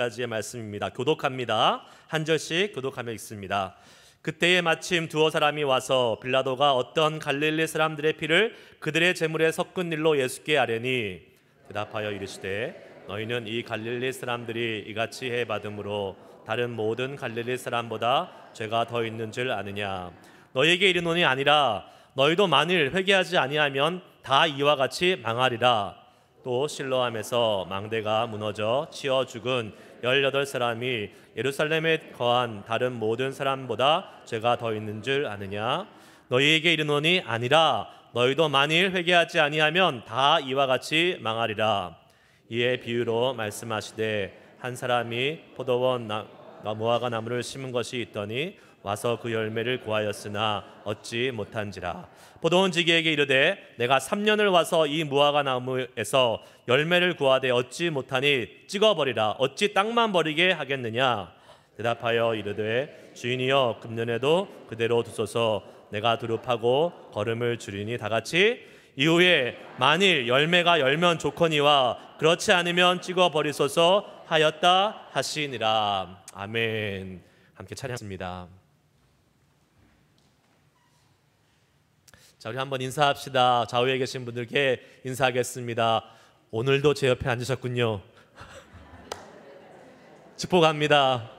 가지의 말씀입니다. 교독합니다. 한 절씩 교독하며 읽습니다. 그때에 마침 두어 사람이 와서 빌라도가 어떤 갈릴리 사람들의 피를 그들의 제물에 섞은 일로 예수께 아뢰니 대답하여 이르시되 너희는 이 갈릴리 사람들이 이같이 해 받음으로 다른 모든 갈릴리 사람보다 죄가 더 있는 줄 아느냐. 너희에게 이르노니 아니라 너희도 만일 회개하지 아니하면 다 이와 같이 망하리라. 또 실로암에서 망대가 무너져 치어 죽은 18사람이 예루살렘에 거한 다른 모든 사람보다 죄가 더 있는 줄 아느냐. 너희에게 이르노니 아니라 너희도 만일 회개하지 아니하면 다 이와 같이 망하리라. 이에 비유로 말씀하시되 한 사람이 포도원 무화과 나무를 심은 것이 있더니 와서 그 열매를 구하였으나 얻지 못한지라. 포도원 지기에게 이르되 내가 3년을 와서 이 무화과 나무에서 열매를 구하되 얻지 못하니 찍어버리라. 어찌 땅만 버리게 하겠느냐. 대답하여 이르되 주인이여 금년에도 그대로 두소서. 내가 두릅하고 걸음을 줄이니 다같이 이후에 만일 열매가 열면 좋거니와 그렇지 않으면 찍어버리소서 하였다 하시니라. 아멘. 함께 찬양합니다. 자, 우리 한번 인사합시다. 좌우에 계신 분들께 인사하겠습니다. 오늘도 제 옆에 앉으셨군요. 축복합니다.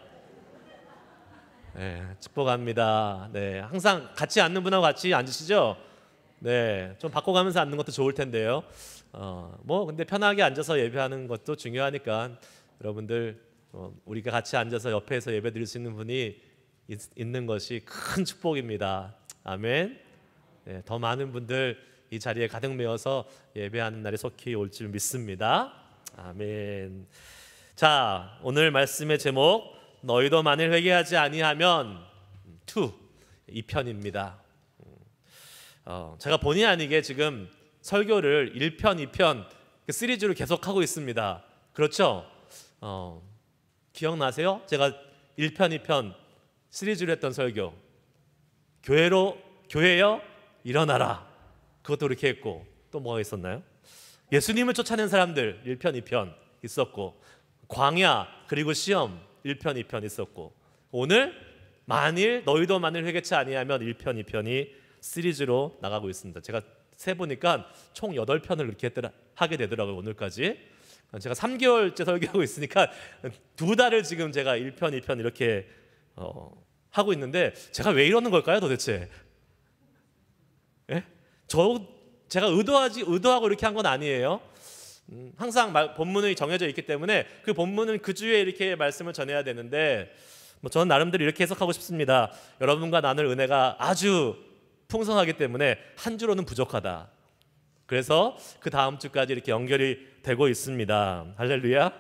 네, 축복합니다. 네, 항상 같이 앉는 분하고 같이 앉으시죠? 네, 좀 바꿔가면서 앉는 것도 좋을 텐데요. 근데 편하게 앉아서 예배하는 것도 중요하니까 여러분들 우리가 같이 앉아서 옆에서 예배 드릴 수 있는 분이 있는 것이 큰 축복입니다. 아멘. 네, 더 많은 분들 이 자리에 가득 메워서 예배하는 날이 속히 올 줄 믿습니다. 아멘. 자, 오늘 말씀의 제목 너희도 만일 회개하지 아니하면 2편입니다. 제가 본의 아니게 지금 설교를 1편, 2편 시리즈로 계속하고 있습니다. 그렇죠? 기억나세요? 제가 1편, 2편 시리즈로 했던 설교 교회여 일어나라. 그것도 이렇게 했고 또 뭐가 있었나요? 예수님을 쫓아낸 사람들 1편, 2편 있었고 광야 그리고 시험 1편, 2편 있었고 오늘 너희도 만일 회개치 아니하면 1편, 2편이 시리즈로 나가고 있습니다. 제가 세보니까 총 8편을 이렇게 하게 되더라고요. 오늘까지 제가 3개월째 설교하고 있으니까 2달을 지금 제가 1편, 2편 이렇게 하고 있는데 제가 왜 이러는 걸까요 도대체? 예? 제가 의도하고 이렇게 한 건 아니에요. 항상 본문이 정해져 있기 때문에 그 본문은 그 주에 이렇게 말씀을 전해야 되는데 저는 나름대로 이렇게 해석하고 싶습니다. 여러분과 나눌 은혜가 아주 풍성하기 때문에 한 주로는 부족하다. 그래서 그 다음 주까지 이렇게 연결이 되고 있습니다. 할렐루야.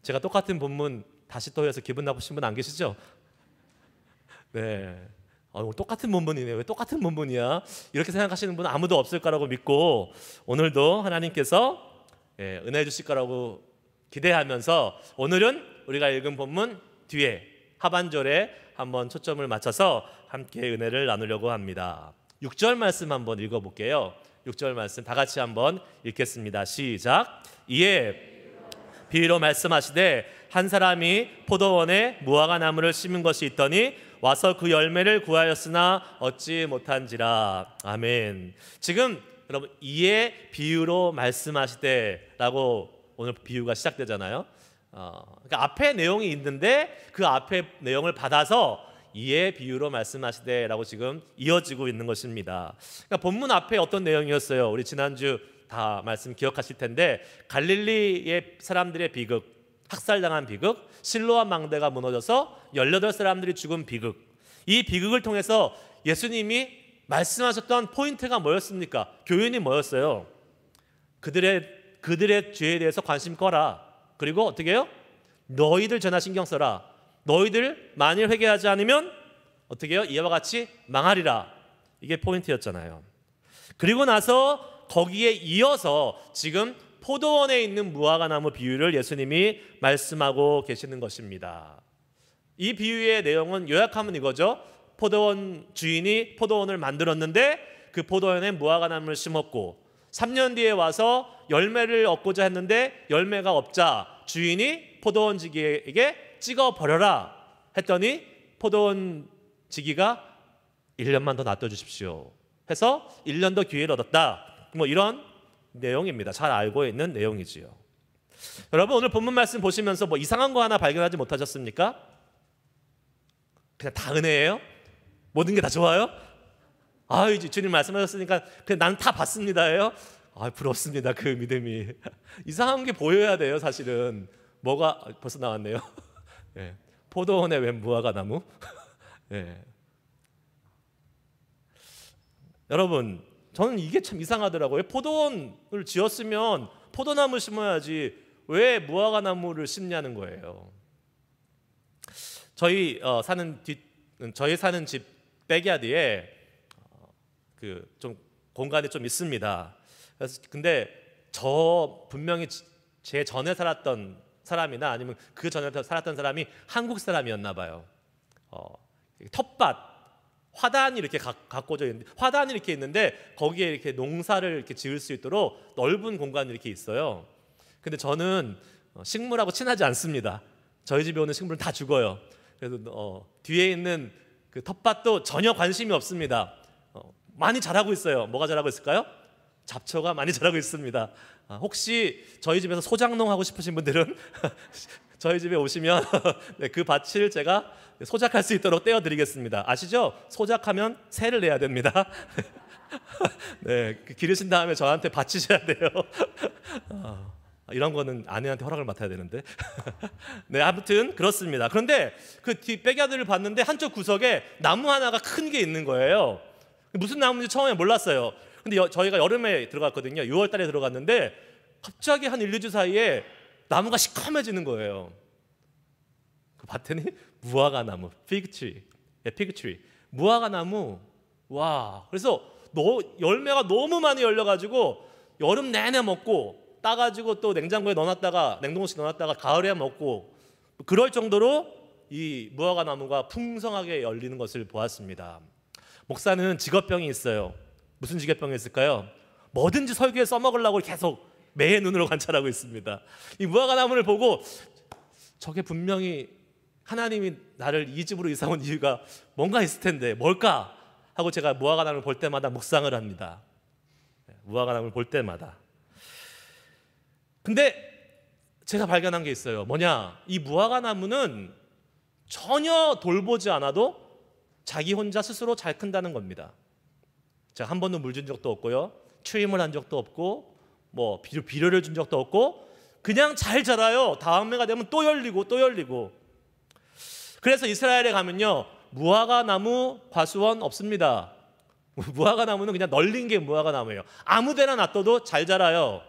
제가 똑같은 본문 다시 또 해서 기분 나쁘신 분 안 계시죠? 네. 똑같은 본문이네. 왜 똑같은 본문이야? 이렇게 생각하시는 분은 아무도 없을 거라고 믿고 오늘도 하나님께서 은혜 주실 거라고 기대하면서 오늘은 우리가 읽은 본문 뒤에 하반절에 한번 초점을 맞춰서 함께 은혜를 나누려고 합니다. 6절 말씀 한번 읽어볼게요. 6절 말씀 다 같이 한번 읽겠습니다. 시작. 이에 비유로 말씀하시되 한 사람이 포도원에 무화과 나무를 심은 것이 있더니 와서 그 열매를 구하였으나 얻지 못한지라. 아멘. 지금 여러분 이에 비유로 말씀하시되라고 오늘 비유가 시작되잖아요. 그러니까 앞에 내용이 있는데 그 앞에 내용을 받아서 이에 비유로 말씀하시되라고 지금 이어지고 있는 것입니다. 그러니까 본문 앞에 어떤 내용이었어요? 우리 지난주 다 말씀 기억하실 텐데 갈릴리의 사람들의 비극, 학살당한 비극, 실로암 망대가 무너져서 18사람들이 죽은 비극. 이 비극을 통해서 예수님이 말씀하셨던 포인트가 뭐였습니까? 교훈이 뭐였어요? 그들의 죄에 대해서 관심 꺼라. 그리고 어떻게 해요? 너희들 죄나 신경 써라. 너희들 만일 회개하지 않으면 어떻게 해요? 이와 같이 망하리라. 이게 포인트였잖아요. 그리고 나서 거기에 이어서 지금 포도원에 있는 무화과 나무 비유를 예수님이 말씀하고 계시는 것입니다. 이 비유의 내용은 요약하면 이거죠. 포도원 주인이 포도원을 만들었는데 그 포도원에 무화과 나무를 심었고 3년 뒤에 와서 열매를 얻고자 했는데 열매가 없자 주인이 포도원 지기에게 찍어 버려라 했더니 포도원 지기가 1년만 더 놔둬주십시오 해서 1년 더 기회를 얻었다. 뭐 이런 내용입니다. 잘 알고 있는 내용이지요. 여러분, 오늘 본문 말씀 보시면서 뭐 이상한 거 하나 발견하지 못하셨습니까? 그냥 다 은혜예요? 모든 게 다 좋아요? 이제 주님 말씀하셨으니까 그냥 난 다 받습니다예요? 부럽습니다. 그 믿음이. 이상한 게 보여야 돼요. 사실은 뭐가 벌써 나왔네요. 예. 포도원에 웬 무화과 나무? 예. 여러분, 저는 이게 참 이상하더라고요. 포도원을 지었으면 포도나무 심어야지 왜 무화과 나무를 심냐는 거예요. 저희 사는 집 백야드에 그 좀 공간이 좀 있습니다. 그래서 근데 분명히 제 전에 살았던 사람이나 아니면 그 전에 살았던 사람이 한국 사람이었나 봐요. 텃밭, 화단이 이렇게 가꿔져 있는데, 화단이 이렇게 있는데 거기에 이렇게 농사를 이렇게 지을 수 있도록 넓은 공간이 이렇게 있어요. 근데 저는 식물하고 친하지 않습니다. 저희 집에 오는 식물은 다 죽어요. 그래서 뒤에 있는 그 텃밭도 전혀 관심이 없습니다. 많이 자라고 있어요. 뭐가 자라고 있을까요? 잡초가 많이 자라고 있습니다. 혹시 저희 집에서 소작농 하고 싶으신 분들은 저희 집에 오시면 네, 그 밭을 제가 소작할 수 있도록 떼어드리겠습니다. 아시죠? 소작하면 세를 내야 됩니다. 네, 기르신 다음에 저한테 바치셔야 돼요. 이런 거는 아내한테 허락을 맡아야 되는데. 네, 아무튼 그렇습니다. 그런데 그 뒤 백야드를 봤는데 한쪽 구석에 나무 하나가 큰 게 있는 거예요. 무슨 나무인지 처음에 몰랐어요. 근데 저희가 여름에 들어갔거든요. 6월 달에 들어갔는데 갑자기 한 1, 2주 사이에 나무가 시커매지는 거예요. 봤더니 무화과 나무, 피그트리. 무화과 나무. 와, 그래서 열매가 너무 많이 열려가지고 여름 내내 먹고 따가지고 또 냉장고에 넣어놨다가 냉동실에 넣어놨다가 가을에 먹고 그럴 정도로 이 무화과 나무가 풍성하게 열리는 것을 보았습니다. 목사는 직업병이 있어요. 무슨 직업병이 있을까요? 뭐든지 설교에 써먹으려고 계속 매의 눈으로 관찰하고 있습니다. 이 무화과 나무를 보고 저게 분명히 하나님이 나를 이 집으로 이사 온 이유가 뭔가 있을 텐데 뭘까? 하고 제가 무화과 나무를 볼 때마다 묵상을 합니다. 무화과 나무를 볼 때마다. 근데 제가 발견한 게 있어요. 뭐냐? 이 무화과 나무는 전혀 돌보지 않아도 자기 혼자 스스로 잘 큰다는 겁니다. 제가 한 번도 물 준 적도 없고요, 추임을 한 적도 없고, 뭐 비료를 준 적도 없고, 그냥 잘 자라요. 다음 해가 되면 또 열리고 또 열리고. 그래서 이스라엘에 가면요, 무화과 나무 과수원 없습니다. 무화과 나무는 그냥 널린 게 무화과 나무예요. 아무데나 놔둬도 잘 자라요.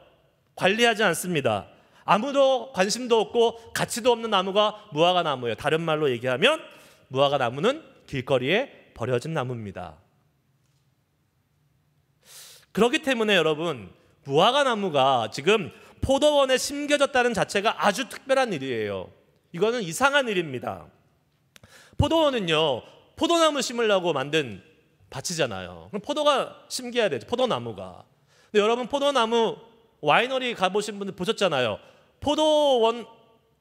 관리하지 않습니다. 아무도 관심도 없고 가치도 없는 나무가 무화과 나무예요. 다른 말로 얘기하면 무화과 나무는 길거리에 버려진 나무입니다. 그렇기 때문에 여러분, 무화과 나무가 지금 포도원에 심겨졌다는 자체가 아주 특별한 일이에요. 이거는 이상한 일입니다. 포도원은요, 포도나무 심으려고 만든 밭이잖아요. 그럼 포도가 심겨야 되죠. 포도나무가. 근데 여러분, 포도나무 와이너리 가보신 분들 보셨잖아요. 포도원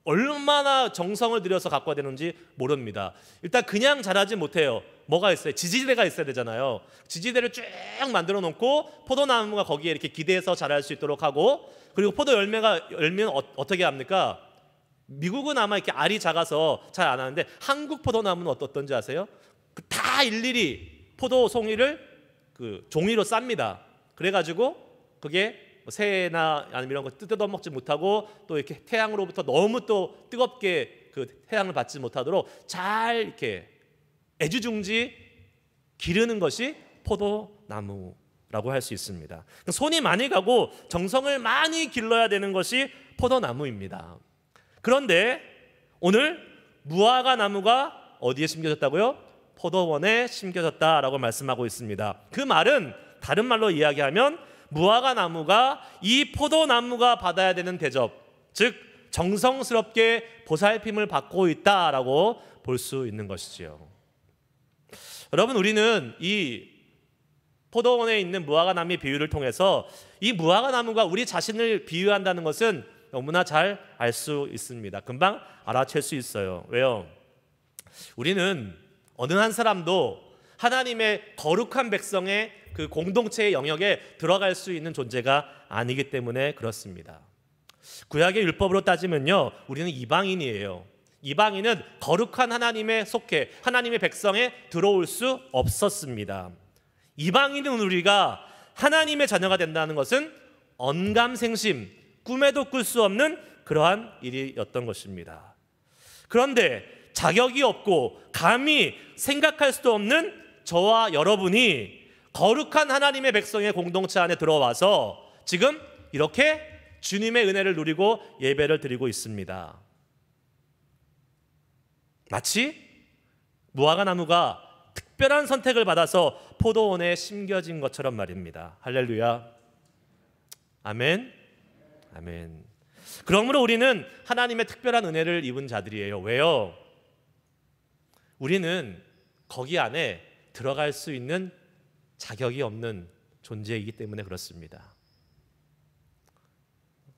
얼마나 정성을 들여서 갖고 와야 되는지 모릅니다. 일단 그냥 자라지 못해요. 뭐가 있어요? 지지대가 있어야 되잖아요. 지지대를 쭉 만들어 놓고 포도나무가 거기에 이렇게 기대서 자랄 수 있도록 하고, 그리고 포도 열매가 열면 어떻게 합니까? 미국은 아마 이렇게 알이 작아서 잘 안 하는데 한국 포도나무는 어떤지 아세요? 다 일일이 포도 송이를 그 종이로 쌉니다. 그래가지고 그게 새나 아니면 이런 거 뜯어먹지 못하고 또 이렇게 태양으로부터 너무 또 뜨겁게 그 태양을 받지 못하도록 잘 이렇게 애지중지 기르는 것이 포도나무라고 할 수 있습니다. 손이 많이 가고 정성을 많이 길러야 되는 것이 포도나무입니다. 그런데 오늘 무화과 나무가 어디에 심겨졌다고요? 포도원에 심겨졌다라고 말씀하고 있습니다. 그 말은 다른 말로 이야기하면 무화과 나무가 이 포도나무가 받아야 되는 대접, 즉 정성스럽게 보살핌을 받고 있다라고 볼 수 있는 것이지요. 여러분, 우리는 이 포도원에 있는 무화과 나무의 비유를 통해서 이 무화과 나무가 우리 자신을 비유한다는 것은 너무나 잘 알 수 있습니다. 금방 알아챌 수 있어요. 왜요? 우리는 어느 한 사람도 하나님의 거룩한 백성의 그 공동체의 영역에 들어갈 수 있는 존재가 아니기 때문에 그렇습니다. 구약의 율법으로 따지면요, 우리는 이방인이에요. 이방인은 거룩한 하나님에 속해 하나님의 백성에 들어올 수 없었습니다. 이방인은 우리가 하나님의 자녀가 된다는 것은 언감생심, 꿈에도 꿀 수 없는 그러한 일이었던 것입니다. 그런데 자격이 없고 감히 생각할 수도 없는 저와 여러분이 거룩한 하나님의 백성의 공동체 안에 들어와서 지금 이렇게 주님의 은혜를 누리고 예배를 드리고 있습니다. 마치 무화과 나무가 특별한 선택을 받아서 포도원에 심겨진 것처럼 말입니다. 할렐루야. 아멘. 아멘. 그러므로 우리는 하나님의 특별한 은혜를 입은 자들이에요. 왜요? 우리는 거기 안에 들어갈 수 있는 자격이 없는 존재이기 때문에 그렇습니다.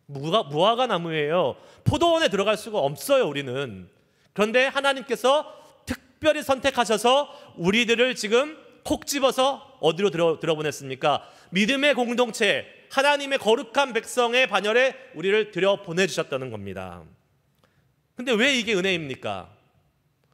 무화과 나무예요. 포도원에 들어갈 수가 없어요, 우리는. 그런데 하나님께서 특별히 선택하셔서 우리들을 지금 콕 집어서 어디로 들어보냈습니까? 믿음의 공동체, 하나님의 거룩한 백성의 반열에 우리를 들여보내주셨다는 겁니다. 근데 왜 이게 은혜입니까?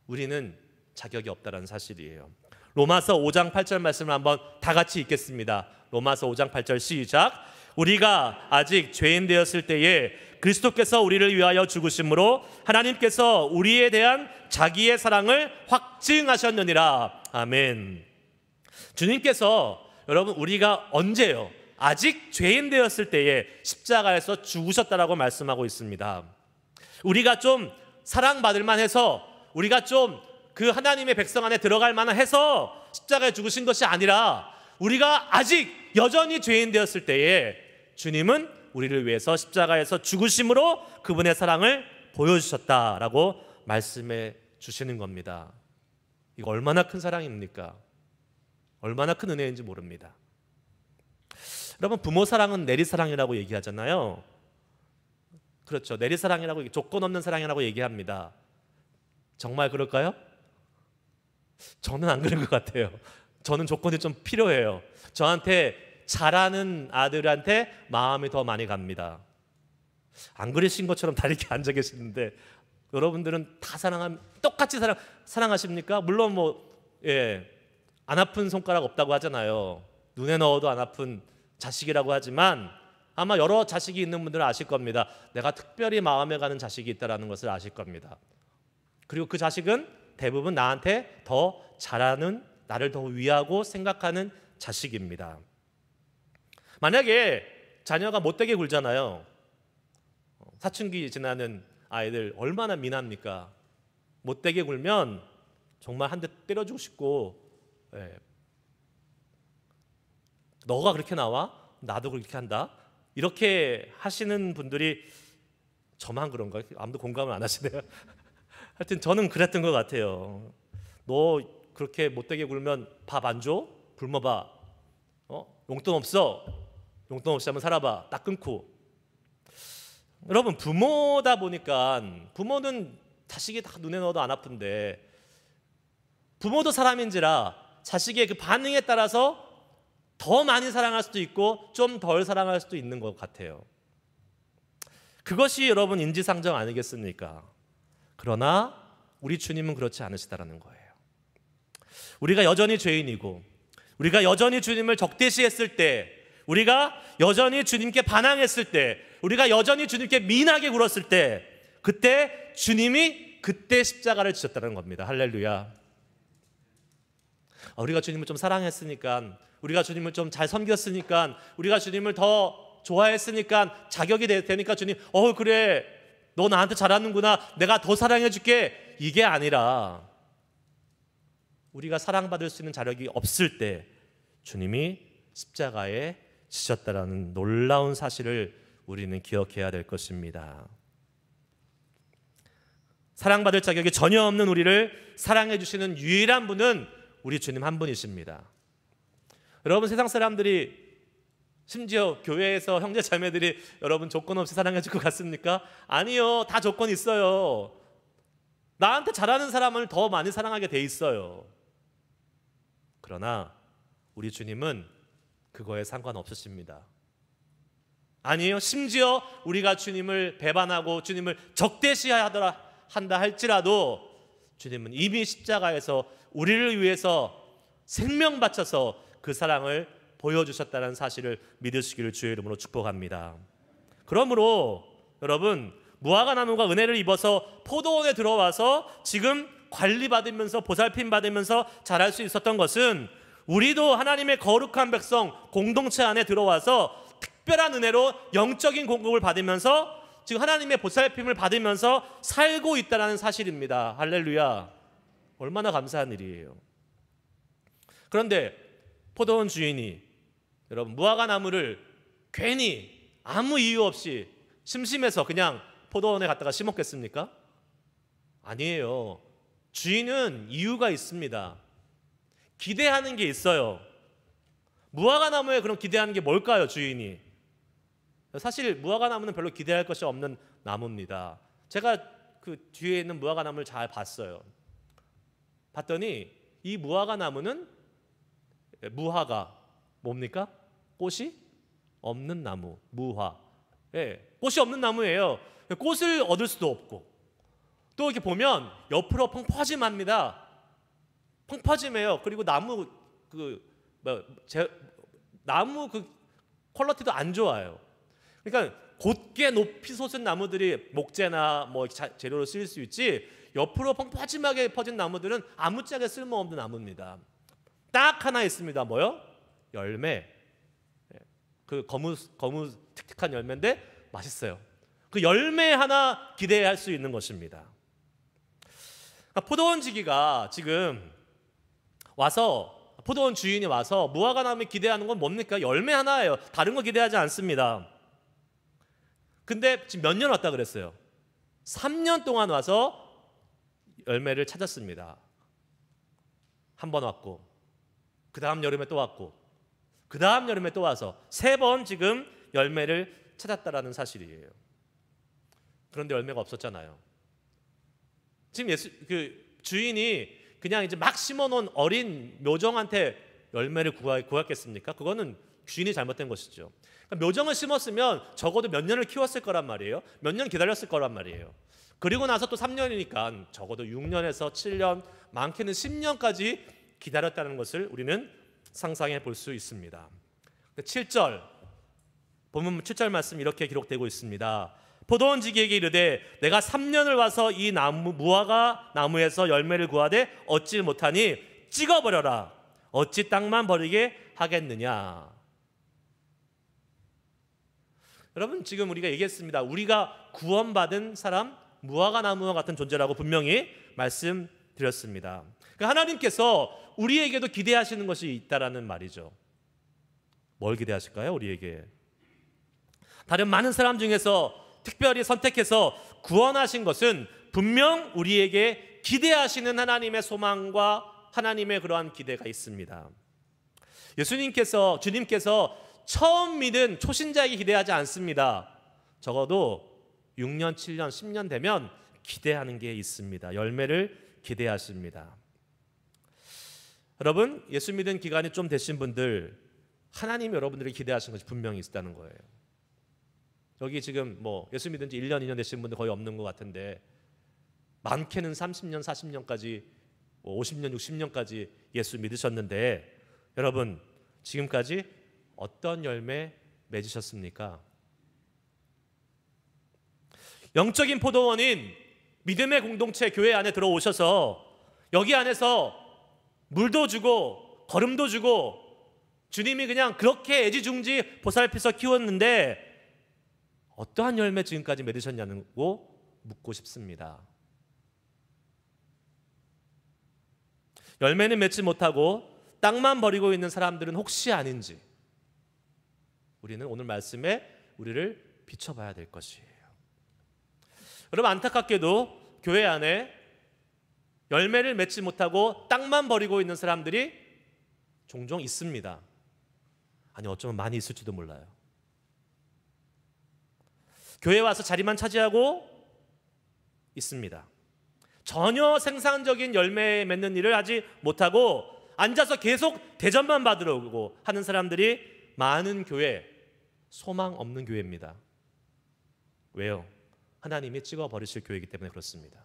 우리는 자격이 없다는 사실이에요. 로마서 5장 8절 말씀을 한번 다 같이 읽겠습니다. 로마서 5장 8절 시작. 우리가 아직 죄인 되었을 때에 그리스도께서 우리를 위하여 죽으심으로 하나님께서 우리에 대한 자기의 사랑을 확증하셨느니라. 아멘. 주님께서 여러분 우리가 언제요? 아직 죄인 되었을 때에 십자가에서 죽으셨다라고 말씀하고 있습니다. 우리가 좀 사랑받을 만해서, 우리가 좀 그 하나님의 백성 안에 들어갈 만해서 십자가에 죽으신 것이 아니라, 우리가 아직 여전히 죄인 되었을 때에 주님은 우리를 위해서 십자가에서 죽으심으로 그분의 사랑을 보여주셨다라고 말씀해 주시는 겁니다. 이거 얼마나 큰 사랑입니까? 얼마나 큰 은혜인지 모릅니다. 여러분, 부모 사랑은 내리사랑이라고 얘기하잖아요. 그렇죠. 내리사랑이라고, 조건 없는 사랑이라고 얘기합니다. 정말 그럴까요? 저는 안 그런 것 같아요. 저는 조건이 좀 필요해요. 저한테 잘하는 아들한테 마음이 더 많이 갑니다. 안 그러신 것처럼 다 이렇게 앉아 계시는데, 여러분들은 다 똑같이 사랑하십니까? 물론 안 아픈 손가락 없다고 하잖아요. 눈에 넣어도 안 아픈 자식이라고 하지만, 아마 여러 자식이 있는 분들은 아실 겁니다. 내가 특별히 마음에 가는 자식이 있다는 것을 아실 겁니다. 그리고 그 자식은 대부분 나한테 더 잘하는, 나를 더 위하고 생각하는 자식입니다. 만약에 자녀가 못되게 굴잖아요. 사춘기 지나는 아이들 얼마나 미납니까? 못되게 굴면 정말 한 대 때려주고 싶고, 너가 그렇게 나와? 나도 그렇게 한다? 이렇게 하시는 분들이 저만 그런가요? 아무도 공감을 안 하시네요. 하여튼 저는 그랬던 것 같아요. 너 그렇게 못되게 굴면 밥 안 줘? 굶어봐. 용돈 없어? 용돈 없이 한번 살아봐. 딱 끊고. 여러분, 부모다 보니까, 부모는 자식이 다 눈에 넣어도 안 아픈데, 부모도 사람인지라 자식의 그 반응에 따라서 더 많이 사랑할 수도 있고 좀 덜 사랑할 수도 있는 것 같아요. 그것이 여러분 인지상정 아니겠습니까? 그러나 우리 주님은 그렇지 않으시다라는 거예요. 우리가 여전히 죄인이고, 우리가 여전히 주님을 적대시했을 때, 우리가 여전히 주님께 반항했을 때, 우리가 여전히 주님께 미인하게 굴었을 때, 그때 주님이 그때 십자가를 지셨다는 겁니다. 할렐루야. 우리가 주님을 좀 사랑했으니까, 우리가 주님을 좀 잘 섬겼으니까, 우리가 주님을 더 좋아했으니까 자격이 되니까 주님, 그래, 너 나한테 잘하는구나, 내가 더 사랑해줄게, 이게 아니라, 우리가 사랑받을 수 있는 자격이 없을 때 주님이 십자가에 지셨다라는 놀라운 사실을 우리는 기억해야 될 것입니다. 사랑받을 자격이 전혀 없는 우리를 사랑해 주시는 유일한 분은 우리 주님 한 분이십니다. 여러분, 세상 사람들이 심지어 교회에서 형제 자매들이 여러분 조건 없이 사랑해 줄 것 같습니까? 아니요. 다 조건이 있어요. 나한테 잘하는 사람을 더 많이 사랑하게 돼 있어요. 그러나 우리 주님은 그거에 상관없으십니다. 아니에요. 심지어 우리가 주님을 배반하고 주님을 적대시한다 할지라도 주님은 이미 십자가에서 우리를 위해서 생명 바쳐서 그 사랑을 보여주셨다는 사실을 믿으시기를 주의 이름으로 축복합니다. 그러므로 여러분, 무화과 나무가 은혜를 입어서 포도원에 들어와서 지금 관리받으면서 보살핌 받으면서 자랄 수 있었던 것은 우리도 하나님의 거룩한 백성 공동체 안에 들어와서 특별한 은혜로 영적인 공급을 받으면서 지금 하나님의 보살핌을 받으면서 살고 있다는 사실입니다. 할렐루야. 얼마나 감사한 일이에요. 그런데 포도원 주인이 여러분 무화과 나무를 괜히 아무 이유 없이 심심해서 그냥 포도원에 갔다가 심었겠습니까? 아니에요. 주인은 이유가 있습니다. 기대하는 게 있어요. 무화과 나무에 그럼 기대하는 게 뭘까요, 주인이? 사실 무화과 나무는 별로 기대할 것이 없는 나무입니다. 제가 그 뒤에 있는 무화과 나무를 잘 봤어요. 봤더니 이 무화과 나무는 무화과 뭡니까? 꽃이 없는 나무, 무화. 예, 꽃이 없는 나무예요. 꽃을 얻을 수도 없고 또 이렇게 보면 옆으로 펑퍼짐합니다. 펑퍼짐해요. 그리고 나무 나무 그 퀄리티도 안 좋아요. 그러니까 곧게 높이 솟은 나무들이 목재나 뭐 재료로 쓰일 수 있지 옆으로 펑퍼짐하게 퍼진 나무들은 아무짝에 쓸모없는 나무입니다. 딱 하나 있습니다. 뭐요? 열매. 그 거무 틱틱한 열매인데 맛있어요. 그 열매 하나 기대할 수 있는 것입니다. 포도원 지기가 지금 와서 포도원 주인이 와서 무화과 나무에 기대하는 건 뭡니까? 열매 하나예요. 다른 거 기대하지 않습니다. 근데 지금 몇 년 왔다 그랬어요? 3년 동안 와서 열매를 찾았습니다. 한 번 왔고 그 다음 여름에 또 왔고 그 다음 여름에 또 와서 3번 지금 열매를 찾았다라는 사실이에요. 그런데 열매가 없었잖아요. 지금 그 주인이 그냥 이제 막 심어놓은 어린 묘정한테 열매를 구했겠습니까? 그거는 주인이 잘못된 것이죠. 그러니까 묘정을 심었으면 적어도 몇 년을 키웠을 거란 말이에요. 몇 년 기다렸을 거란 말이에요. 그리고 나서 또 3년이니까 적어도 6년에서 7년, 많게는 10년까지 기다렸다는 것을 우리는 상상해 볼 수 있습니다. 7절 본문 7절 말씀 이렇게 기록되고 있습니다. 포도원 지기에게 이르되 내가 3년을 와서 이 나무 무화과 나무에서 열매를 구하되 얻지 못하니 찍어버려라. 어찌 땅만 버리게 하겠느냐. 여러분 지금 우리가 얘기했습니다. 우리가 구원받은 사람 무화과 나무와 같은 존재라고 분명히 말씀드렸습니다. 그러니까 하나님께서 우리에게도 기대하시는 것이 있다라는 말이죠. 뭘 기대하실까요? 우리에게 다른 많은 사람 중에서 특별히 선택해서 구원하신 것은 분명 우리에게 기대하시는 하나님의 소망과 하나님의 그러한 기대가 있습니다. 주님께서 처음 믿은 초신자에게 기대하지 않습니다. 적어도 6년, 7년, 10년 되면 기대하는 게 있습니다. 열매를 기대하십니다. 여러분, 예수 믿은 기간이 좀 되신 분들 하나님이 여러분들이 기대하신 것이 분명히 있다는 거예요. 여기 지금 뭐 예수 믿은 지 1년, 2년 되신 분들 거의 없는 것 같은데 많게는 30년, 40년까지 50년, 60년까지 예수 믿으셨는데 여러분 지금까지 어떤 열매 맺으셨습니까? 영적인 포도원인 믿음의 공동체 교회 안에 들어오셔서 여기 안에서 물도 주고 거름도 주고 주님이 그냥 그렇게 애지중지 보살펴서 키웠는데 어떠한 열매 지금까지 맺으셨냐고 묻고 싶습니다. 열매는 맺지 못하고 땅만 버리고 있는 사람들은 혹시 아닌지 우리는 오늘 말씀에 우리를 비춰봐야 될 것이에요. 여러분 안타깝게도 교회 안에 열매를 맺지 못하고 땅만 버리고 있는 사람들이 종종 있습니다. 아니 어쩌면 많이 있을지도 몰라요. 교회 와서 자리만 차지하고 있습니다. 전혀 생산적인 열매 맺는 일을 하지 못하고 앉아서 계속 대접만 받으러 오고 하는 사람들이 많은 교회, 소망 없는 교회입니다. 왜요? 하나님이 찍어버리실 교회이기 때문에 그렇습니다.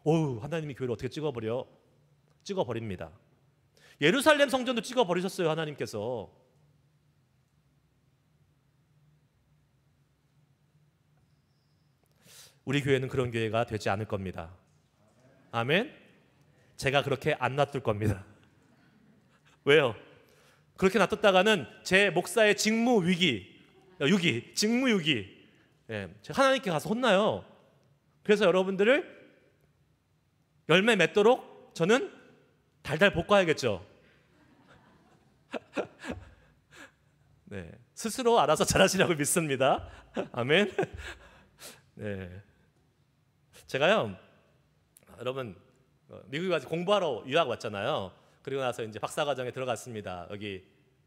어우, 하나님이 교회를 어떻게 찍어버려? 찍어버립니다. 예루살렘 성전도 찍어버리셨어요, 하나님께서. 우리 교회는 그런 교회가 되지 않을 겁니다. 아멘? 제가 그렇게 안 놔둘 겁니다. 왜요? 그렇게 놔뒀다가는 제 목사의 직무유기, 제가 하나님께 가서 혼나요. 그래서 여러분들을 열매 맺도록 저는 달달 볶아야겠죠. 네, 스스로 알아서 잘하시라고 믿습니다. 아멘. 네, 제가요, 여러분 미국에 가서 공부하러 유학 왔잖아요. 그리고 나서 이제 박사과정에 들어갔습니다. 여기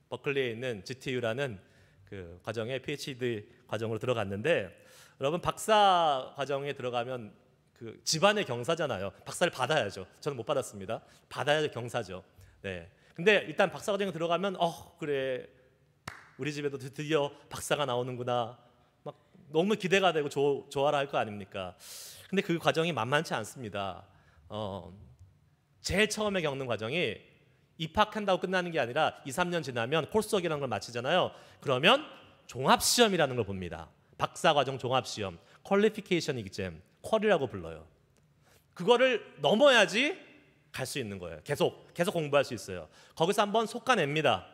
버클리에 있는 GTU라는 그 과정에 PhD 과정으로 들어갔는데, 여러분 박사 과정에 들어가면 그 집안의 경사잖아요. 박사를 받아야죠. 저는 못 받았습니다. 받아야 경사죠. 네. 근데 일단 박사 과정에 들어가면 그래, 우리 집에도 드디어 박사가 나오는구나. 막 너무 기대가 되고 좋아라 할 거 아닙니까? 근데 그 과정이 만만치 않습니다. 제일 처음에 겪는 과정이 입학한다고 끝나는 게 아니라 2, 3년 지나면 콜스워크라는 걸 마치잖아요. 그러면 종합시험이라는 걸 봅니다. 박사과정 종합시험, 퀄리피케이션 exam, 퀄이라고 불러요. 그거를 넘어야지 갈 수 있는 거예요. 계속 공부할 수 있어요. 거기서 한번 속아냅니다.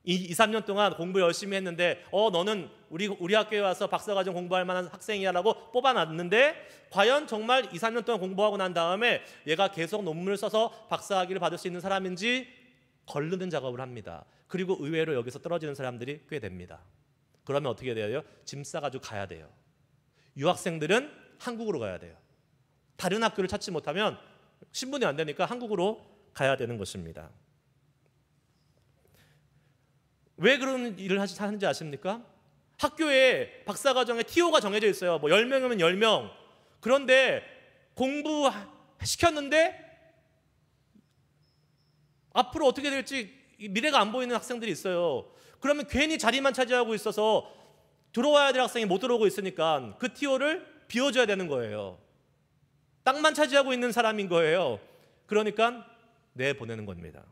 2, 3년 동안 공부 열심히 했는데 너는 우리 학교에 와서 박사과정 공부할 만한 학생이야라고 뽑아놨는데, 과연 정말 2, 3년 동안 공부하고 난 다음에 얘가 계속 논문을 써서 박사학위를 받을 수 있는 사람인지 거르는 작업을 합니다. 그리고 의외로 여기서 떨어지는 사람들이 꽤 됩니다. 그러면 어떻게 돼요? 짐 싸가지고 가야 돼요. 유학생들은 한국으로 가야 돼요. 다른 학교를 찾지 못하면 신분이 안 되니까 한국으로 가야 되는 것입니다. 왜 그런 일을 하는지 아십니까? 학교에 박사과정에 TO가 정해져 있어요. 뭐 10명이면 10명. 그런데 공부시켰는데 앞으로 어떻게 될지 미래가 안 보이는 학생들이 있어요. 그러면 괜히 자리만 차지하고 있어서 들어와야 될 학생이 못 들어오고 있으니까 그 TO를 비워줘야 되는 거예요. 땅만 차지하고 있는 사람인 거예요. 그러니까 내보내는 겁니다.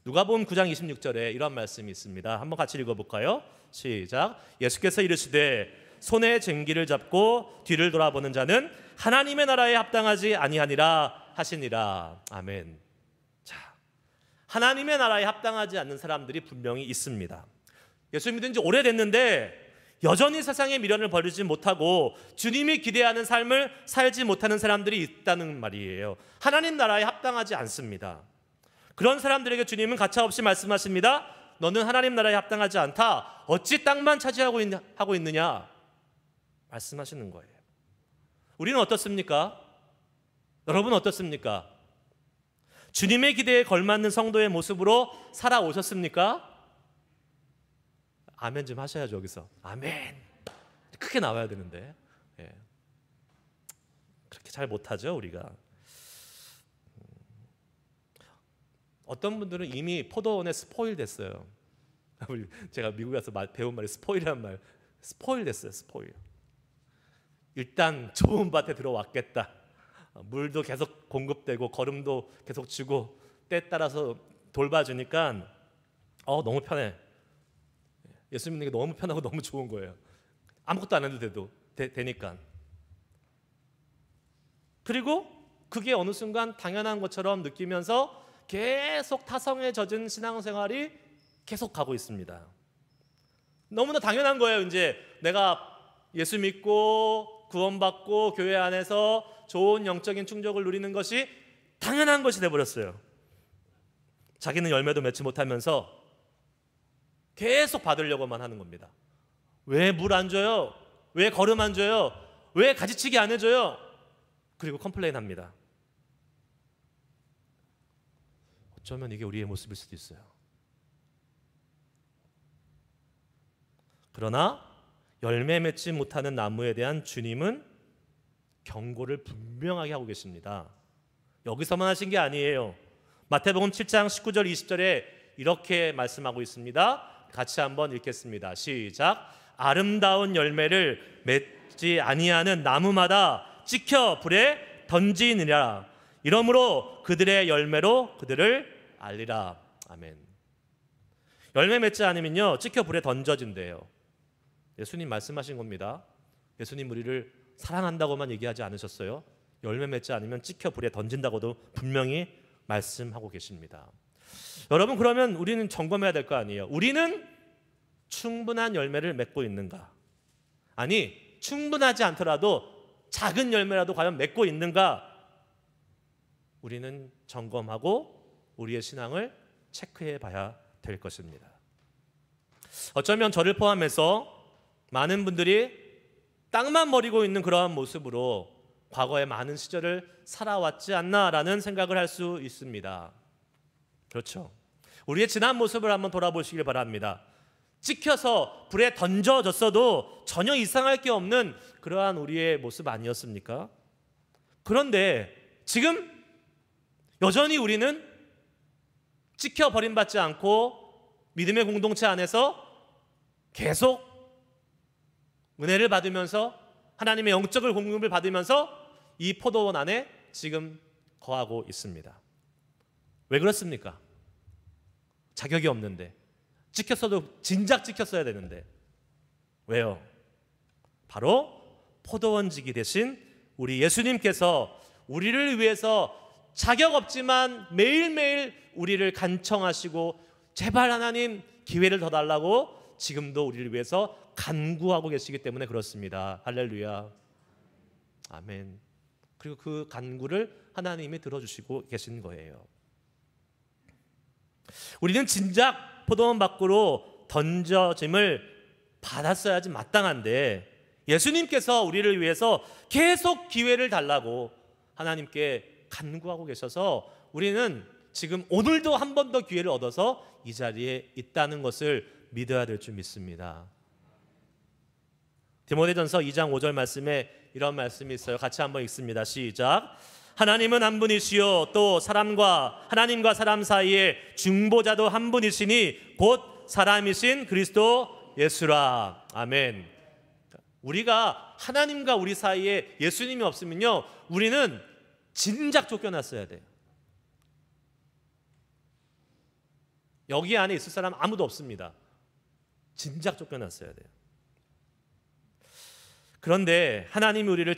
누가복음 9장 26절에 이런 말씀이 있습니다. 한번 같이 읽어볼까요? 시작. 예수께서 이르시되 손에 쟁기를 잡고 뒤를 돌아보는 자는 하나님의 나라에 합당하지 아니하니라 하시니라. 아멘. 자, 하나님의 나라에 합당하지 않는 사람들이 분명히 있습니다. 예수 믿은 지 오래됐는데 여전히 세상의 미련을 버리지 못하고 주님이 기대하는 삶을 살지 못하는 사람들이 있다는 말이에요. 하나님 나라에 합당하지 않습니다. 그런 사람들에게 주님은 가차없이 말씀하십니다. 너는 하나님 나라에 합당하지 않다. 어찌 땅만 차지하고 있느냐 말씀하시는 거예요. 우리는 어떻습니까? 여러분 어떻습니까? 주님의 기대에 걸맞는 성도의 모습으로 살아오셨습니까? 아멘 좀 하셔야죠. 여기서 아멘 크게 나와야 되는데 그렇게 잘 못하죠 우리가. 어떤 분들은 이미 포도원에 스포일 됐어요. 제가 미국에 가서 배운 말이 스포일이란 말. 스포일 됐어요. 스포일. 일단 좋은 밭에 들어왔겠다. 물도 계속 공급되고 거름도 계속 주고 때에 따라서 돌봐주니까 너무 편해. 예수 믿는 게 너무 편하고 너무 좋은 거예요. 아무것도 안 해도 되니까. 그리고 그게 어느 순간 당연한 것처럼 느끼면서 계속 타성에 젖은 신앙생활이 계속 가고 있습니다. 너무나 당연한 거예요. 이제 내가 예수 믿고 구원받고 교회 안에서 좋은 영적인 충족을 누리는 것이 당연한 것이 돼버렸어요. 자기는 열매도 맺지 못하면서 계속 받으려고만 하는 겁니다. 왜 물 안 줘요? 왜 거름 안 줘요? 왜 가지치기 안 해줘요? 그리고 컴플레인 합니다. 어쩌면 이게 우리의 모습일 수도 있어요. 그러나 열매 맺지 못하는 나무에 대한 주님은 경고를 분명하게 하고 계십니다. 여기서만 하신 게 아니에요. 마태복음 7장 19절 20절에 이렇게 말씀하고 있습니다. 같이 한번 읽겠습니다. 시작. 아름다운 열매를 맺지 아니하는 나무마다 찍혀 불에 던지느니라. 이러므로 그들의 열매로 그들을 알리라. 아멘. 열매 맺지 않으면요, 찍혀 불에 던져진대요. 예수님 말씀하신 겁니다. 예수님 우리를 사랑한다고만 얘기하지 않으셨어요. 열매 맺지 않으면 찍혀 불에 던진다고도 분명히 말씀하고 계십니다. 여러분, 그러면 우리는 점검해야 될 거 아니에요. 우리는 충분한 열매를 맺고 있는가? 아니, 충분하지 않더라도 작은 열매라도 과연 맺고 있는가? 우리는 점검하고 우리의 신앙을 체크해 봐야 될 것입니다. 어쩌면 저를 포함해서 많은 분들이 땅만 버리고 있는 그러한 모습으로 과거의 많은 시절을 살아왔지 않나라는 생각을 할 수 있습니다. 그렇죠. 우리의 지난 모습을 한번 돌아보시길 바랍니다. 찍혀서 불에 던져졌어도 전혀 이상할 게 없는 그러한 우리의 모습 아니었습니까? 그런데 지금 여전히 우리는 찍혀 버림받지 않고 믿음의 공동체 안에서 계속 은혜를 받으면서 하나님의 영적을 공급을 받으면서 이 포도원 안에 지금 거하고 있습니다. 왜 그렇습니까? 자격이 없는데, 찍혔어도 진작 찍혔어야 되는데. 왜요? 바로 포도원지기 대신 우리 예수님께서 우리를 위해서 자격 없지만 매일매일 우리를 간청하시고 제발 하나님 기회를 더 달라고 지금도 우리를 위해서 간구하고 계시기 때문에 그렇습니다. 할렐루야. 아멘. 그리고 그 간구를 하나님이 들어주시고 계신 거예요. 우리는 진작 포도원 밖으로 던져짐을 받았어야지 마땅한데 예수님께서 우리를 위해서 계속 기회를 달라고 하나님께 간구하고 계셔서 우리는 지금 오늘도 한 번 더 기회를 얻어서 이 자리에 있다는 것을 믿어야 될 줄 믿습니다. 디모데전서 2장 5절 말씀에 이런 말씀이 있어요. 같이 한번 읽습니다. 시작. 하나님은 한 분이시요 또 하나님과 사람 사이에 중보자도 한 분이시니 곧 사람이신 그리스도 예수라. 아멘. 우리가 하나님과 우리 사이에 예수님이 없으면요, 우리는 진작 쫓겨났어야 돼요. 여기 안에 있을 사람 아무도 없습니다. 진작 쫓겨났어야 돼요. 그런데 하나님이 우리를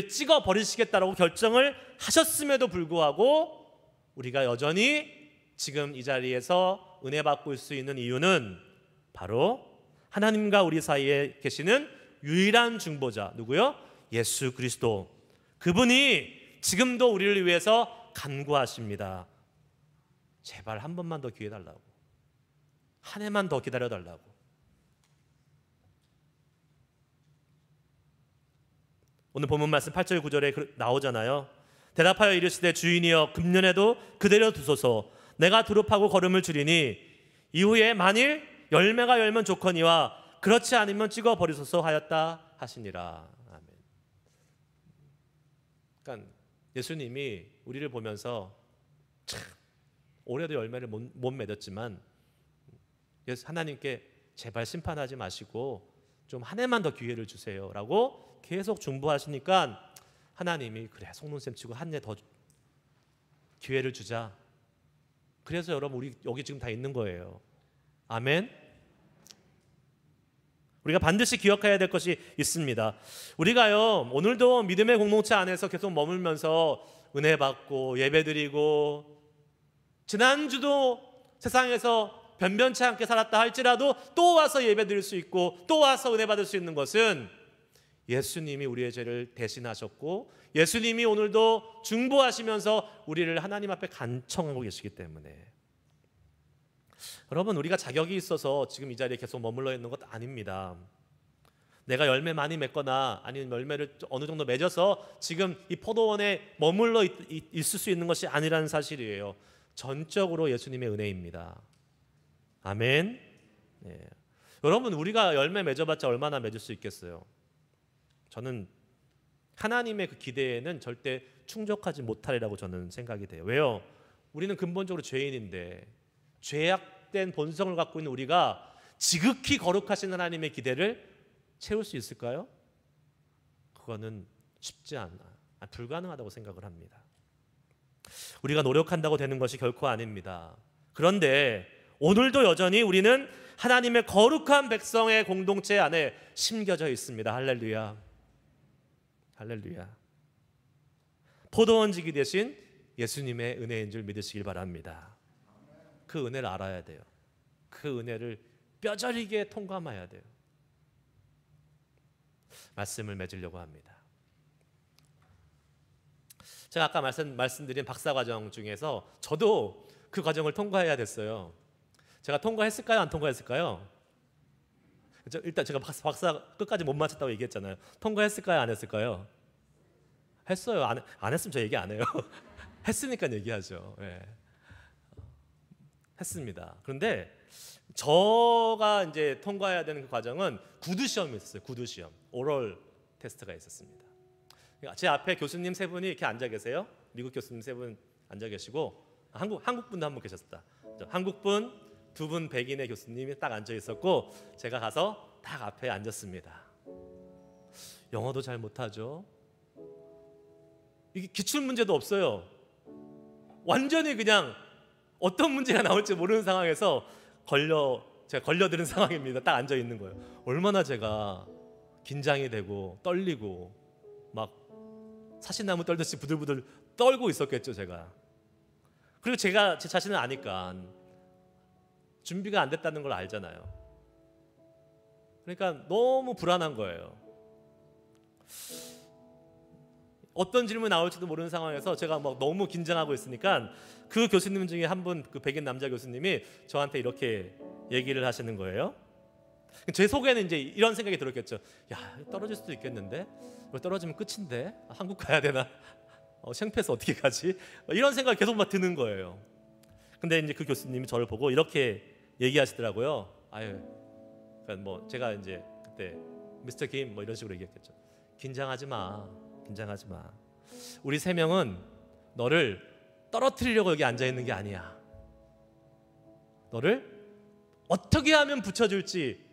찍어버리시겠다라고 결정을 하셨음에도 불구하고 우리가 여전히 지금 이 자리에서 은혜 받고 있을 수 있는 이유는 바로 하나님과 우리 사이에 계시는 유일한 중보자, 누구요? 예수 그리스도. 그분이 지금도 우리를 위해서 간구하십니다. 제발 한 번만 더 기회 달라고, 한 해만 더 기다려 달라고. 오늘 본문 말씀 8절 9절에 나오잖아요. 대답하여 이르시되 주인이여 금년에도 그대로 두소서. 내가 두릅하고 걸음을 줄이니 이후에 만일 열매가 열면 좋거니와 그렇지 않으면 찍어 버리소서 하였다 하시니라. 아멘. 그러니까 예수님이 우리를 보면서 참 올해도 열매를 못 맺었지만 하나님께 제발 심판하지 마시고 좀 한 해만 더 기회를 주세요라고 계속 중보하시니까 하나님이 그래 속눈썹 치고 한 해 더 기회를 주자. 그래서 여러분 우리 여기 지금 다 있는 거예요. 아멘. 우리가 반드시 기억해야 될 것이 있습니다. 우리가요 오늘도 믿음의 공동체 안에서 계속 머물면서 은혜 받고 예배드리고 지난주도 세상에서 변변치 않게 살았다 할지라도 또 와서 예배드릴 수 있고 또 와서 은혜 받을 수 있는 것은 예수님이 우리의 죄를 대신하셨고 예수님이 오늘도 중보하시면서 우리를 하나님 앞에 간청하고 계시기 때문에. 여러분 우리가 자격이 있어서 지금 이 자리에 계속 머물러 있는 것 아닙니다. 내가 열매 많이 맺거나 아니면 열매를 어느 정도 맺어서 지금 이 포도원에 머물러 있을 수 있는 것이 아니라는 사실이에요. 전적으로 예수님의 은혜입니다. 아멘. 네. 여러분, 우리가 열매 맺어봤자 얼마나 맺을 수 있겠어요? 저는 하나님의 그 기대에는 절대 충족하지 못하리라고 저는 생각이 돼요. 왜요? 우리는 근본적으로 죄인인데 죄악된 본성을 갖고 있는 우리가 지극히 거룩하신 하나님의 기대를 채울 수 있을까요? 그거는 쉽지 않아, 불가능하다고 생각을 합니다. 우리가 노력한다고 되는 것이 결코 아닙니다. 그런데 오늘도 여전히 우리는 하나님의 거룩한 백성의 공동체 안에 심겨져 있습니다. 할렐루야. 할렐루야. 포도원지기 대신 예수님의 은혜인 줄 믿으시길 바랍니다. 그 은혜를 알아야 돼요. 그 은혜를 뼈저리게 통감해야 돼요. 말씀을 맺으려고 합니다. 제가 아까 말씀드린 박사과정 중에서 저도 그 과정을 통과해야 됐어요. 제가 통과했을까요? 안 통과했을까요? 일단 제가 박사 끝까지 못 마쳤다고 얘기했잖아요. 통과했을까요? 안 했을까요? 했어요. 안 했으면 저 얘기 안 해요. 했으니까 얘기하죠. 네. 했습니다. 그런데 저가 이제 통과해야 되는 그 과정은 구두 시험이 있었어요. 구두 시험, 오럴 테스트가 있었습니다. 제 앞에 교수님 세 분이 이렇게 앉아 계세요. 미국 교수님 세 분 앉아 계시고 한국 분도 한 분 계셨다. 한국 분, 두 분 백인의 교수님이 딱 앉아 있었고 제가 가서 딱 앞에 앉았습니다. 영어도 잘 못하죠. 이게 기출 문제도 없어요. 완전히 그냥 어떤 문제가 나올지 모르는 상황에서 제가 걸려드는 상황입니다. 딱 앉아 있는 거예요. 얼마나 제가 긴장이 되고 떨리고 막 사시나무 떨듯이 부들부들 떨고 있었겠죠, 제가. 그리고 제가 제 자신을 아니까 준비가 안 됐다는 걸 알잖아요. 그러니까 너무 불안한 거예요. 어떤 질문이 나올지도 모르는 상황에서 제가 막 너무 긴장하고 있으니까 그 교수님 중에 한 분, 그 백인 남자 교수님이 저한테 이렇게 얘기를 하시는 거예요. 제 속에는 이제 이런 생각이 들었겠죠. 야, 떨어질 수도 있겠는데? 떨어지면 끝인데? 한국 가야 되나? 창피해서 어떻게 가지? 이런 생각이 계속 막 드는 거예요. 근데 이제 그 교수님이 저를 보고 이렇게 얘기하시더라고요. 그러니까 뭐 제가 이제 그때 미스터 김 뭐 이런 식으로 얘기했겠죠. 긴장하지 마. 긴장하지 마. 우리 세 명은 너를 떨어뜨리려고 여기 앉아 있는 게 아니야. 너를 어떻게 하면 붙여줄지,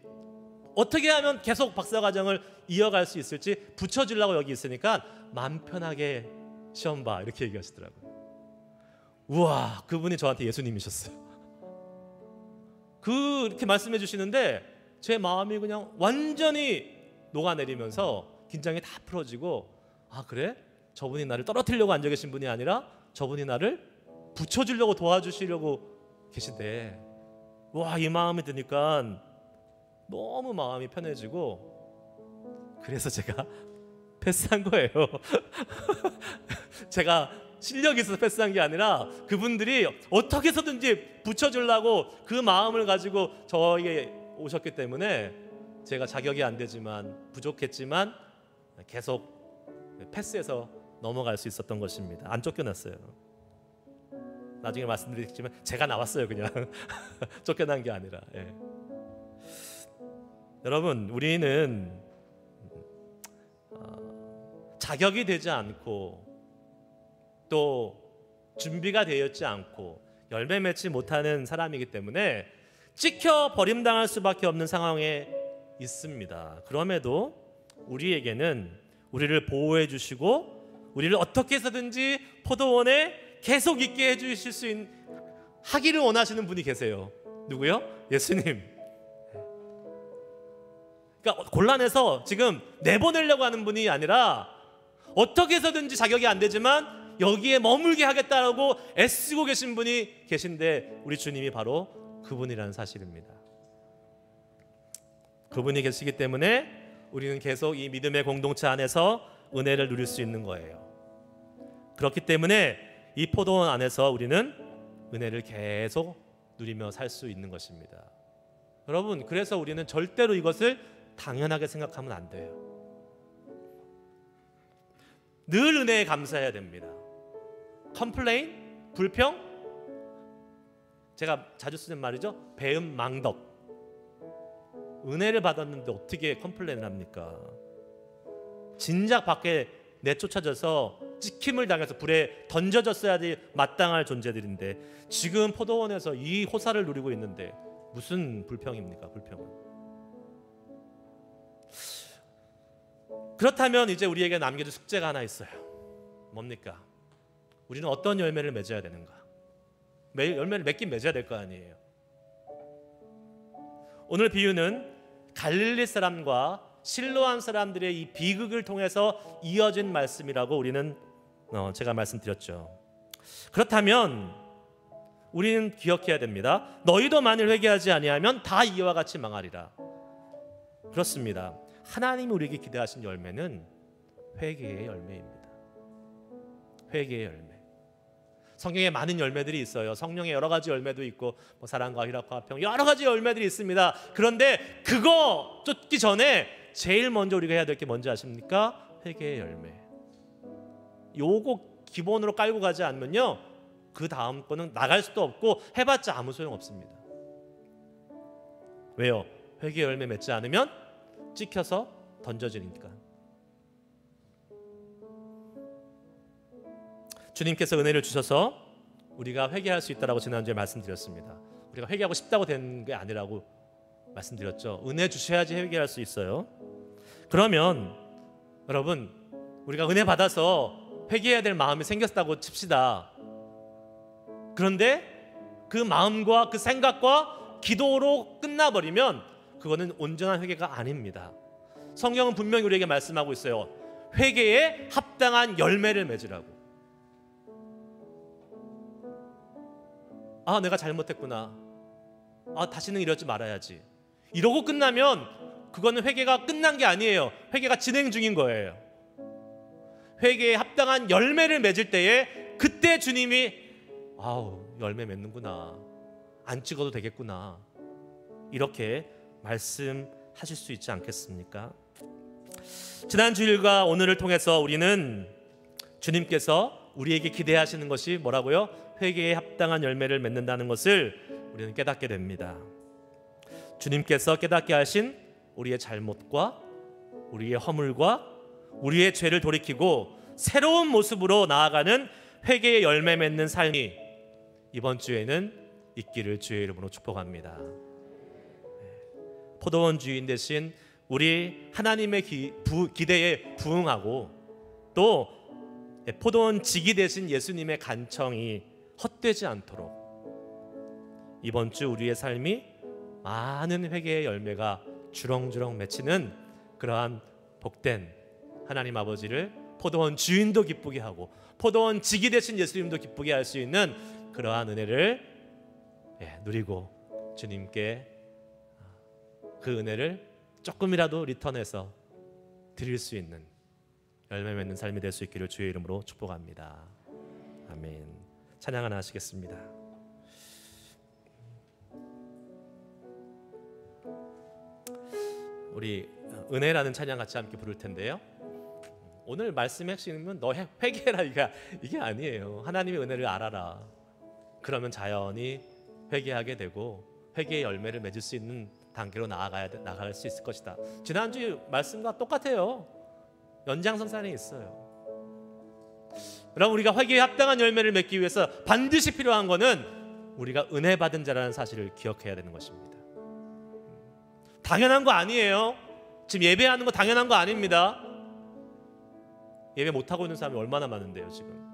어떻게 하면 계속 박사과정을 이어갈 수 있을지 붙여주려고 여기 있으니까 마음 편하게 시험 봐. 이렇게 얘기하시더라고요. 우와, 그분이 저한테 예수님이셨어요. 그렇게 말씀해 주시는데 제 마음이 그냥 완전히 녹아내리면서 긴장이 다 풀어지고, 아 그래? 저분이 나를 떨어뜨리려고 앉아 계신 분이 아니라 저분이 나를 붙여주려고 도와주시려고 계신데, 와, 이 마음이 드니까 너무 마음이 편해지고, 그래서 제가 패스한 거예요. 제가 실력이 있어서 패스한 게 아니라 그분들이 어떻게 해서든지 붙여주려고 그 마음을 가지고 저에게 오셨기 때문에 제가 자격이 안 되지만, 부족했지만 계속 패스해서 넘어갈 수 있었던 것입니다. 안 쫓겨났어요. 나중에 말씀드리겠지만 제가 나왔어요. 그냥 쫓겨난 게 아니라. 예. 여러분, 우리는 자격이 되지 않고 또 준비가 되었지 않고 열매 맺지 못하는 사람이기 때문에 찍혀 버림당할 수밖에 없는 상황에 있습니다. 그럼에도 우리에게는 우리를 보호해 주시고 우리를 어떻게 해서든지 포도원에 계속 있게 해주실 수 있는, 하기를 원하시는 분이 계세요. 누구요? 예수님. 그러니까 곤란해서 지금 내보내려고 하는 분이 아니라 어떻게 해서든지 자격이 안 되지만 여기에 머물게 하겠다라고 애쓰고 계신 분이 계신데, 우리 주님이 바로 그분이라는 사실입니다. 그분이 계시기 때문에 우리는 계속 이 믿음의 공동체 안에서 은혜를 누릴 수 있는 거예요. 그렇기 때문에 이 포도원 안에서 우리는 은혜를 계속 누리며 살 수 있는 것입니다. 여러분, 그래서 우리는 절대로 이것을 당연하게 생각하면 안 돼요. 늘 은혜에 감사해야 됩니다. 컴플레인, 불평, 제가 자주 쓰는 말이죠. 배음 망덕. 은혜를 받았는데 어떻게 컴플레인을 합니까? 진작 밖에 내쫓아져서 찍힘을 당해서 불에 던져졌어야지 마땅할 존재들인데 지금 포도원에서 이 호사를 누리고 있는데 무슨 불평입니까? 불평은. 그렇다면 이제 우리에게 남겨진 숙제가 하나 있어요. 뭡니까? 우리는 어떤 열매를 맺어야 되는가? 열매를 맺긴 맺어야 될 거 아니에요. 오늘 비유는 갈릴리 사람과 실로암 사람들의 이 비극을 통해서 이어진 말씀이라고 우리는 제가 말씀드렸죠. 그렇다면 우리는 기억해야 됩니다. 너희도 만일 회개하지 아니하면 다 이와 같이 망하리라. 그렇습니다. 하나님이 우리에게 기대하신 열매는 회개의 열매입니다. 회개의 열매. 성경에 많은 열매들이 있어요. 성령의 여러 가지 열매도 있고 사랑과 희락과 화평 여러 가지 열매들이 있습니다. 그런데 그거 쫓기 전에 제일 먼저 우리가 해야 될 게 뭔지 아십니까? 회개의 열매. 요거 기본으로 깔고 가지 않으면요 그 다음 거는 나갈 수도 없고 해봤자 아무 소용 없습니다. 왜요? 회개의 열매 맺지 않으면 찍혀서 던져지니까. 주님께서 은혜를 주셔서 우리가 회개할 수 있다라고 지난주에 말씀드렸습니다. 우리가 회개하고 싶다고 된 게 아니라고 말씀드렸죠. 은혜 주셔야지 회개할 수 있어요. 그러면 여러분 우리가 은혜 받아서 회개해야 될 마음이 생겼다고 칩시다. 그런데 그 마음과 그 생각과 기도로 끝나버리면 그거는 온전한 회개가 아닙니다. 성경은 분명히 우리에게 말씀하고 있어요. 회개에 합당한 열매를 맺으라고. 아, 내가 잘못했구나. 아, 다시는 이러지 말아야지. 이러고 끝나면 그거는 회개가 끝난 게 아니에요. 회개가 진행 중인 거예요. 회개에 합당한 열매를 맺을 때에 그때 주님이 아우, 열매 맺는구나. 안 찍어도 되겠구나. 이렇게 말씀하실 수 있지 않겠습니까? 지난 주일과 오늘을 통해서 우리는 주님께서 우리에게 기대하시는 것이 뭐라고요? 회개에 합당한 열매를 맺는다는 것을 우리는 깨닫게 됩니다. 주님께서 깨닫게 하신 우리의 잘못과 우리의 허물과 우리의 죄를 돌이키고 새로운 모습으로 나아가는 회개의 열매 맺는 삶이 이번 주에는 있기를 주의 이름으로 축복합니다. 포도원 주인 대신 우리 하나님의 기대에 부응하고 또 포도원 지기 대신 예수님의 간청이 헛되지 않도록 이번 주 우리의 삶이 많은 회개의 열매가 주렁주렁 맺히는 그러한 복된 하나님 아버지를 포도원 주인도 기쁘게 하고 포도원 지기 대신 예수님도 기쁘게 할 수 있는 그러한 은혜를 누리고 주님께 그 은혜를 조금이라도 리턴해서 드릴 수 있는 열매 맺는 삶이 될 수 있기를 주의 이름으로 축복합니다. 아멘. 찬양 하나 하시겠습니다. 우리 은혜라는 찬양 같이 함께 부를 텐데요. 오늘 말씀의 핵심은 너 회개해라 이게 아니에요. 하나님의 은혜를 알아라. 그러면 자연히 회개하게 되고 회개의 열매를 맺을 수 있는 단계로 나아갈 수 있을 것이다. 지난주 말씀과 똑같아요. 연장선상에 있어요. 여러분 우리가 회개에 합당한 열매를 맺기 위해서 반드시 필요한 것은 우리가 은혜 받은 자라는 사실을 기억해야 되는 것입니다. 당연한 거 아니에요. 지금 예배하는 거 당연한 거 아닙니다. 예배 못하고 있는 사람이 얼마나 많은데요 지금.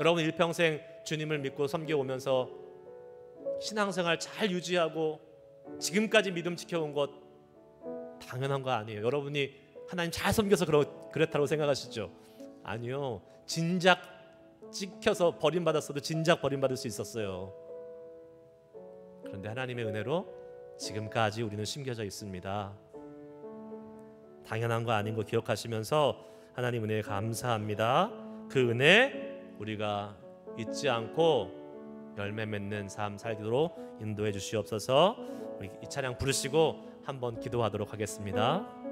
여러분 일평생 주님을 믿고 섬겨오면서 신앙생활 잘 유지하고 지금까지 믿음 지켜온 것 당연한 거 아니에요. 여러분이 하나님 잘 섬겨서 그렇다고 생각하시죠? 아니요. 진작 찍혀서 버림받았어도 진작 버림받을 수 있었어요. 그런데 하나님의 은혜로 지금까지 우리는 심겨져 있습니다. 당연한 거 아닌 거 기억하시면서 하나님 은혜에 감사합니다. 그 은혜 우리가 잊지 않고 열매 맺는 삶 살도록 인도해 주시옵소서. 우리 이 찬양 부르시고 한번 기도하도록 하겠습니다.